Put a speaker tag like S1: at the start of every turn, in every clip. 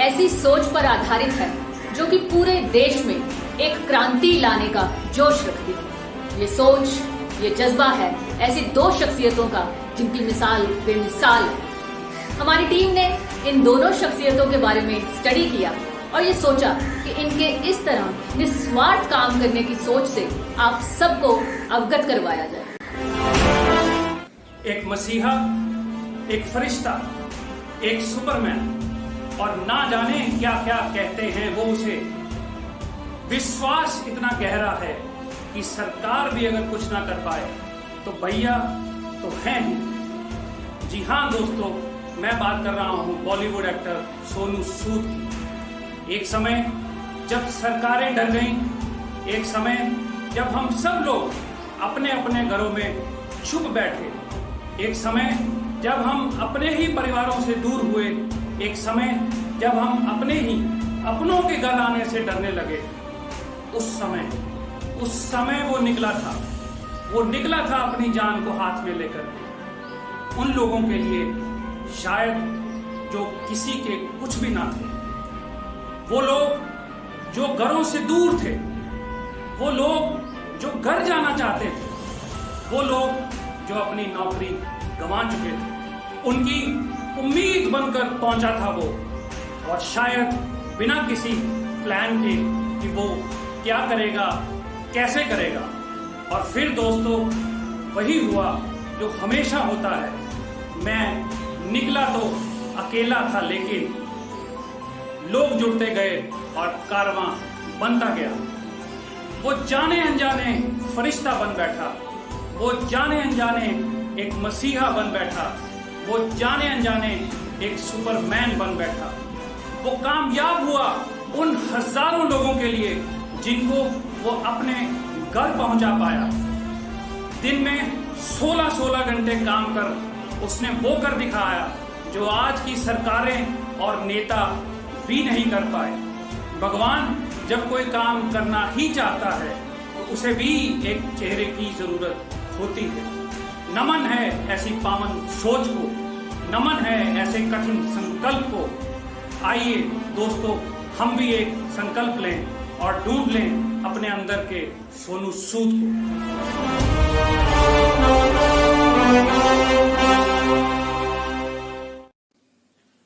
S1: ऐसी सोच पर आधारित है जो कि पूरे देश में एक क्रांति लाने का जोश रखती है। ये सोच, ये जज्बा है ऐसी दो शख्सियतों का जिनकी मिसाल बेमिसाल है। हमारी टीम ने इन दोनों शख्सियतों के बारे में स्टडी किया और ये सोचा कि इनके इस तरह निस्वार्थ काम करने की सोच से आप सबको अवगत करवाया जाए।
S2: एक मसीहा, एक फरिश्ता, एक सुपरमैन और ना जाने क्या क्या कहते हैं वो उसे। विश्वास इतना गहरा है कि सरकार भी अगर कुछ ना कर पाए तो भैया तो हैं ही। जी हाँ दोस्तों, मैं बात कर रहा हूँ बॉलीवुड एक्टर सोनू सूद की। एक समय जब सरकारें डर गईं, एक समय जब हम सब लोग अपने अपने घरों में छुप बैठे, एक समय जब हम अपने ही परिवारों से दूर हुए, एक समय जब हम अपने ही अपनों के घर आने से डरने लगे, उस समय वो निकला था अपनी जान को हाथ में लेकर। उन लोगों के लिए शायद जो किसी के कुछ भी ना थे, वो लोग जो घरों से दूर थे, वो लोग जो घर जाना चाहते थे, वो लोग जो अपनी नौकरी गंवा चुके थे, उनकी उम्मीद बनकर पहुंचा था वो, और शायद बिना किसी प्लान के कि वो क्या करेगा, कैसे करेगा। और फिर दोस्तों वही हुआ जो हमेशा होता है। मैं निकला तो अकेला था, लेकिन लोग जुड़ते गए और कारवां बनता गया। वो जाने अनजाने फरिश्ता बन बैठा, वो जाने अनजाने एक मसीहा बन बैठा, वो जाने अनजाने एक सुपरमैन बन बैठा। वो कामयाब हुआ उन हजारों लोगों के लिए जिनको वो अपने घर पहुंचा पाया। दिन में 16-16 घंटे काम कर उसने वो कर दिखाया जो आज की सरकारें और नेता भी नहीं कर पाए। भगवान जब कोई काम करना ही चाहता है तो उसे भी एक चेहरे की जरूरत होती है। नमन है ऐसी पावन सोच को, नमन है ऐसे कठिन संकल्प को। आइए दोस्तों, हम भी एक संकल्प लें और ढूंढ लें अपने अंदर के सोनू सूद को।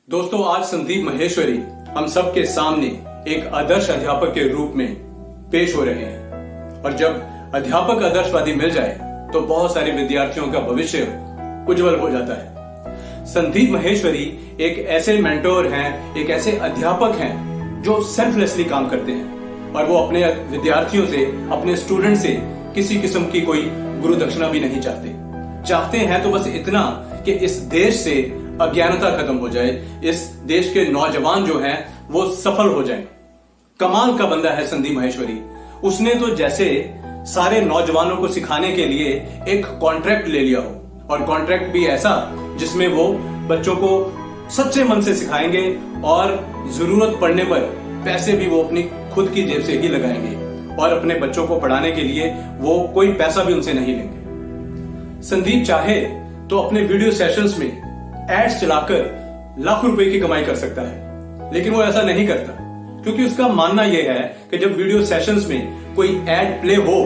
S3: दोस्तों, आज संदीप महेश्वरी हम सबके सामने एक आदर्श अध्यापक के रूप में पेश हो रहे हैं। और जब अध्यापक आदर्शवादी मिल जाए तो बहुत सारे विद्यार्थियों का भविष्य उज्जवल हो जाता है। संदीप महेश्वरी एक ऐसे मेंटोर हैं, एक ऐसे अध्यापक हैं जो सेल्फलेसली काम करते हैं और वो अपने विद्यार्थियों से, अपने स्टूडेंट से किसी किस्म की कोई गुरु दक्षिणा भी नहीं चाहते हैं तो बस इतना कि इस देश से अज्ञानता खत्म हो जाए, इस देश के नौजवान जो हैं वो सफल हो जाएं। कमाल का बंदा है संदीप महेश्वरी। उसने तो जैसे सारे नौजवानों को सिखाने के लिए एक कॉन्ट्रैक्ट ले लिया हो, और कॉन्ट्रैक्ट भी ऐसा जिसमें वो बच्चों को सच्चे मन से सिखाएंगे और जरूरत पड़ने पर पैसे भी वो अपनी खुद की जेब से ही लगाएंगे, और अपने बच्चों को पढ़ाने के लिए वो कोई पैसा भी उनसे नहीं लेंगे। संदीप चाहे तो अपने वीडियो सेशंस में एड्स चलाकर लाखों रुपए की कमाई कर सकता है, लेकिन वो ऐसा नहीं करता क्योंकि उसका मानना यह है कि जब वीडियो सेशंस में कोई एड प्ले हो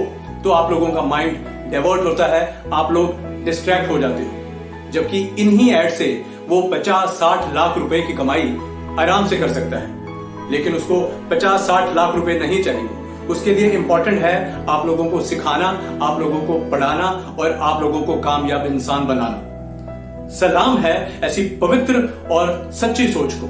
S3: तो आप लोगों का माइंड डाइवर्ट होता है, आप लोग डिस्ट्रैक्ट हो जाते हो, जबकि इन्हीं एड से वो 50-60 लाख रुपए की कमाई आराम से कर सकता है। लेकिन उसको 50-60 लाख रुपए नहीं चाहिए। उसके लिए इंपॉर्टेंट है आप लोगों को सिखाना, आप लोगों को पढ़ाना और आप लोगों को कामयाब इंसान बनाना। सलाम है ऐसी पवित्र और सच्ची सोच को।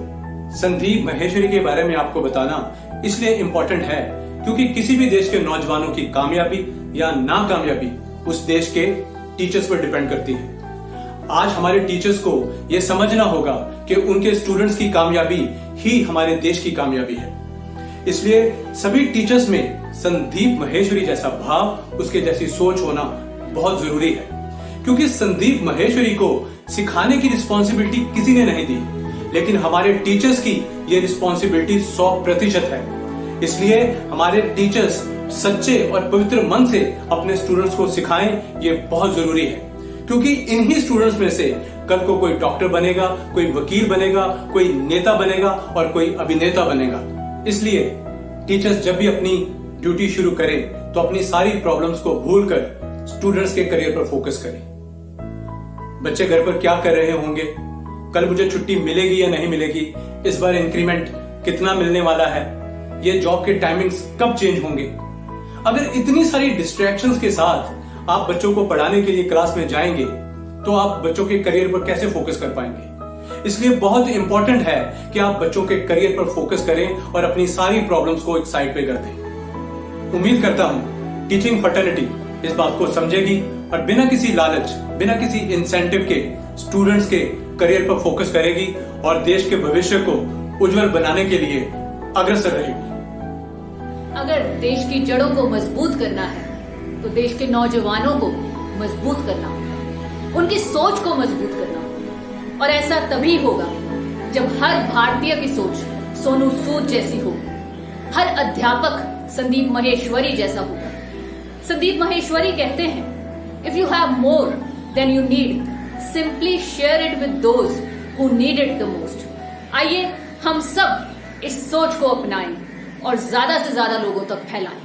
S3: संदीप महेश्वरी के बारे में आपको बताना इसलिए इंपॉर्टेंट है क्योंकि किसी भी देश के नौजवानों की कामयाबी या नाकामयाबी उस देश के टीचर्स पर डिपेंड करती है। आज हमारे टीचर्स को यह समझना होगा कि उनके स्टूडेंट्स की कामयाबी ही हमारे देश की कामयाबी है। इसलिए सभी टीचर्स में संदीप महेश्वरी जैसा भाव, उसके जैसी सोच होना बहुत जरूरी है, क्योंकि संदीप महेश्वरी को सिखाने की रिस्पॉन्सिबिलिटी किसी ने नहीं दी, लेकिन हमारे टीचर्स की यह रिस्पॉन्सिबिलिटी 100% है। इसलिए हमारे टीचर्स सच्चे और पवित्र मन से अपने स्टूडेंट्स को सिखाएं, ये बहुत जरूरी है, क्योंकि इन्हीं स्टूडेंट्स में से कल को कोई डॉक्टर बनेगा, कोई वकील बनेगा, कोई नेता बनेगा और कोई अभिनेता बनेगा। इसलिए टीचर्स जब भी अपनी ड्यूटी शुरू करें तो अपनी सारी प्रॉब्लम्स को भूलकर स्टूडेंट्स के करियर पर फोकस करें। बच्चे घर पर क्या कर रहे होंगे, कल मुझे छुट्टी मिलेगी या नहीं मिलेगी, इस बार इंक्रीमेंट कितना मिलने वाला है, ये जॉब के टाइमिंग्स कब चेंज होंगे। अगर इतनी सारी डिस्ट्रैक्शंस के साथ आप बच्चों को पढ़ाने के लिए क्लास में जाएंगे तो आप बच्चों के करियर पर कैसे फोकस कर पाएंगे। इसलिए बहुत इंपॉर्टेंट है कि आप बच्चों के करियर पर फोकस करें और अपनी सारी प्रॉब्लम्स को एक साइड पे कर दें। उम्मीद करता हूं टीचिंग फर्टर्निटी इस बात को समझेगी और बिना किसी लालच, बिना किसी इंसेंटिव के स्टूडेंट्स के करियर पर फोकस करेगी और देश के भविष्य को उज्जवल बनाने के लिए अग्रसर रहेगी।
S1: अगर देश की जड़ों को मजबूत करना है तो देश के नौजवानों को मजबूत करना होगा, उनकी सोच को मजबूत करना होगा। और ऐसा तभी होगा जब हर भारतीय की सोच सोनू सूद जैसी हो, हर अध्यापक संदीप माहेश्वरी जैसा होगा। संदीप माहेश्वरी कहते हैं, if you have more than you need, simply share it with those who need it the most. आइए हम सब इस सोच को अपनाएं और ज्यादा से ज्यादा लोगों तक फैलाएं।